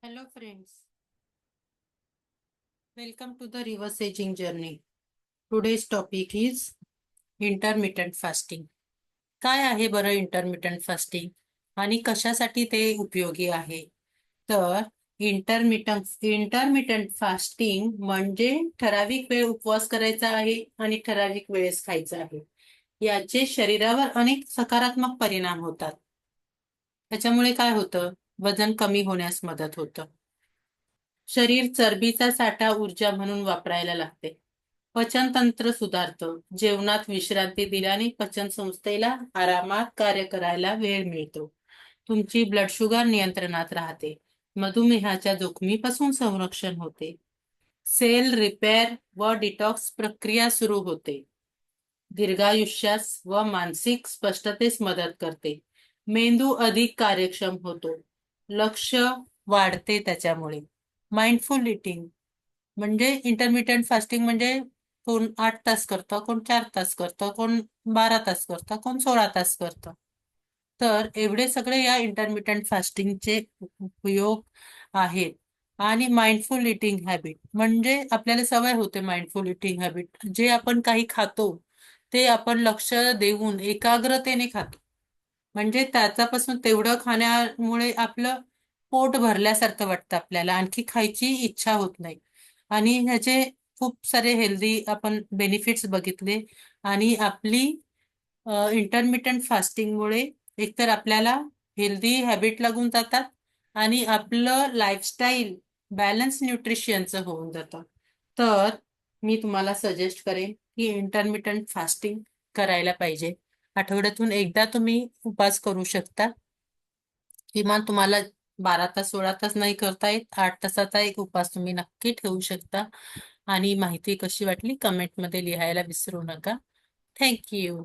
Hello friends, welcome to the reverse aging journey. Today's topic is intermittent fasting. काय आहे बरं intermittent fasting आणि कशासाठी ते उपयोगी आहे? तर इंटरमिटंट फास्टिंग म्हणजे ठराविक वेळ उपवास करायचा आहे आणि ठराविक वेळेस खायचा आहे. याचे शरीरावर अनेक सकारात्मक परिणाम होतात. त्याच्यामुळे काय होतं? वजन कमी होण्यास मदत होतं. शरीर चरबीचा साठा ऊर्जा म्हणून वापरायला लागते. पचनतंत्र सुधारतं. जेवणात विश्रांती दिल्याने पचन संस्थेला आरामात कार्य करायला वेळ मिळतो. तुमची ब्लड शुगर नियंत्रणात राहते. मधुमेहाच्या जोखमीपासून संरक्षण होते. सेल रिपेअर व डिटॉक्स प्रक्रिया सुरू होते. दीर्घायुष्यास व मानसिक स्पष्टतेस मदत करते. मेंदू अधिक कार्यक्षम होतो. लक्ष वाढते त्याच्यामुळे. माइंडफुल इटिंग म्हणजे इंटरमिटंट फास्टिंग म्हणजे कोण 8 तास करतं, कोण 4 तास करतं, कोण 12 तास करतं, कोण 16 तास करतं. तर एवढे सगळे या इंटरमिटंट फास्टिंगचे उपयोग आहेत. आणि माइंडफुल इटिंग हॅबिट म्हणजे आपल्याला सवय होते माइंडफुल इटिंग हॅबिट. जे आपण काही खातो ते आपण लक्ष देऊन एकाग्रतेने खातो. म्हणजे त्याच्यापासून तेवढं खाण्यामुळे आपलं पोट भरल्यासारखं वाटतं आपल्याला. आणखी खायची इच्छा होत नाही. आणि ह्याचे खूप सारे हेल्दी आपण बेनिफिट्स बघितले. आणि आपली इंटरमिटंट फास्टिंगमुळे एकतर आपल्याला हेल्दी हॅबिट लागून जातात आणि आपलं लाईफस्टाईल बॅलन्स न्यूट्रिशनचं होऊन जातं. तर मी तुम्हाला सजेस्ट करेन की इंटरमिटंट फास्टिंग करायला पाहिजे. आठवड्यातून एकदा तुम्ही उपवास करू शकता. किमान तुम्हाला 12 तास 16 तास नाही करता येत, 8 तासाचा एक उपवास तुम्ही नक्की ठेवू शकता. आणि माहिती कशी वाटली कमेंटमध्ये लिहायला विसरू नका. थँक्यू.